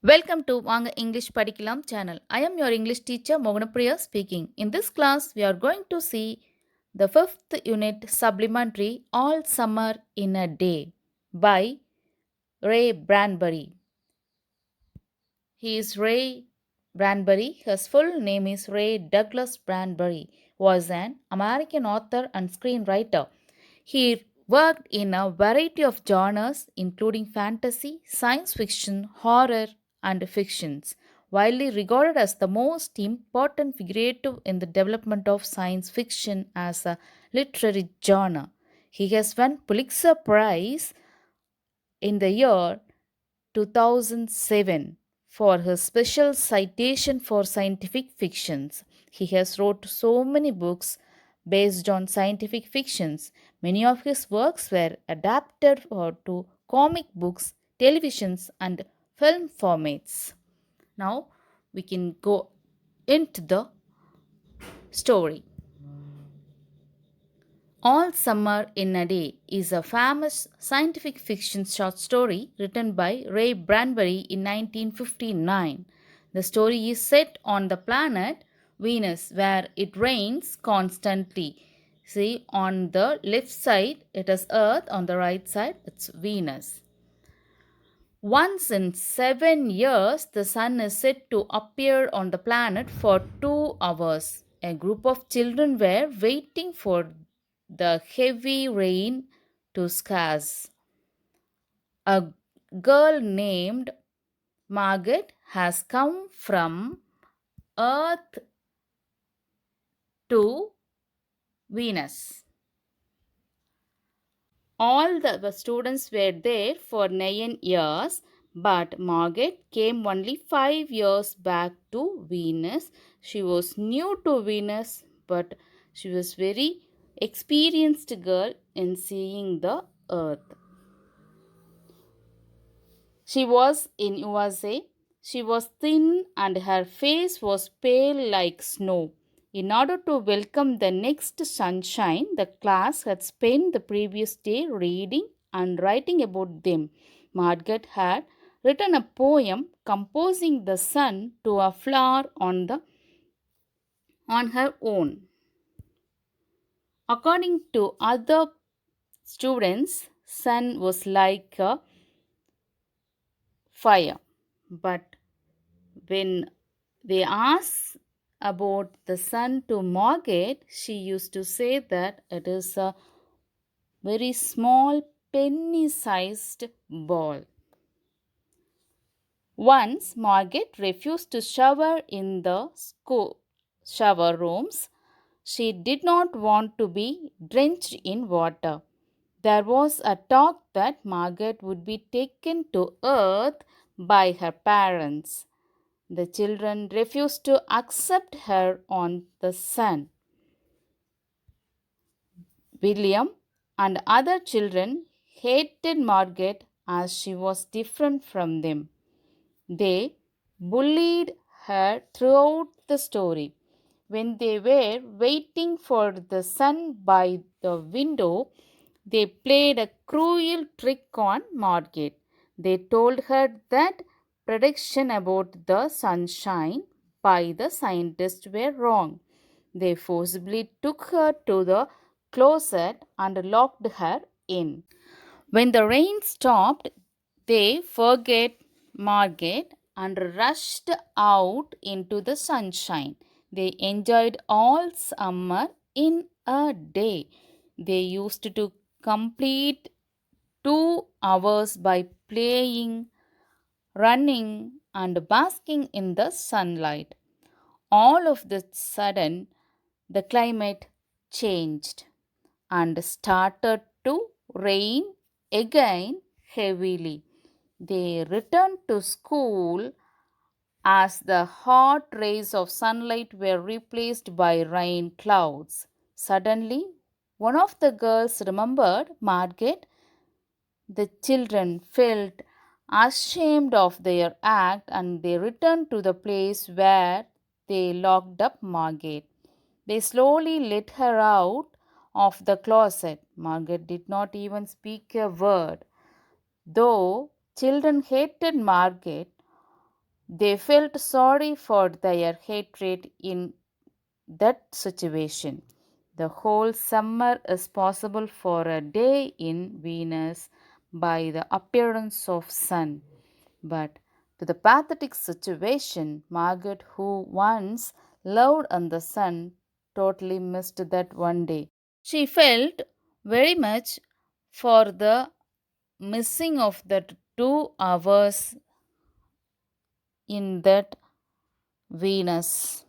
Welcome to Vanga English Padikalam channel. I am your English teacher Moganapriya speaking. In this class, we are going to see the fifth unit supplementary All Summer in a Day by Ray Bradbury. He is Ray Bradbury. His full name is Ray Douglas Bradbury. Was an American author and screenwriter. He worked in a variety of genres including fantasy, science fiction, horror, and fictions. Widely regarded as the most important figurative in the development of science fiction as a literary genre. He has won Pulitzer Prize in the year 2007 for his special citation for scientific fictions. He has wrote so many books based on scientific fictions. Many of his works were adapted to comic books, televisions, and film formats. Now we can go into the story. All Summer in a Day is a famous scientific fiction short story written by Ray Bradbury in 1959. The story is set on the planet Venus where it rains constantly. See, on the left side it is Earth, on the right side it's Venus. Once in 7 years, the sun is said to appear on the planet for 2 hours. A group of children were waiting for the heavy rain to scarce. A girl named Margaret has come from Earth to Venus. All the students were there for 9 years, but Margaret came only 5 years back to Venus. She was new to Venus, but she was very experienced girl in seeing the earth. She was in USA. She was thin and her face was pale like snow. In order to welcome the next sunshine, the class had spent the previous day reading and writing about them. Margaret had written a poem composing the sun to a flower on her own. According to other students, sun was like a fire. But when they asked about the sun to Margaret, she used to say that it is a very small penny sized ball. Once Margaret refused to shower in the school shower rooms. She did not want to be drenched in water. There was a talk that Margaret would be taken to earth by her parents. The children refused to accept her on the sun. William and other children hated Margaret as she was different from them. They bullied her throughout the story. When they were waiting for the sun by the window, they played a cruel trick on Margaret. They told her that predictions about the sunshine by the scientists were wrong. They forcibly took her to the closet and locked her in. When the rain stopped, they forgot Margaret and rushed out into the sunshine. They enjoyed all summer in a day. They used to complete 2 hours by playing, running, and basking in the sunlight. All of the sudden, the climate changed and started to rain again heavily. They returned to school as the hot rays of sunlight were replaced by rain clouds. Suddenly, one of the girls remembered Margaret. The children felt ashamed of their act and they returned to the place where they locked up Margaret. They slowly let her out of the closet. Margaret did not even speak a word. Though children hated Margaret, They felt sorry for their hatred in that situation. The whole summer is possible for a day in Venus by the appearance of sun. But to the pathetic situation, Margaret, who once loved on the sun, totally missed that one day. She felt very much for the missing of that 2 hours in that Venus.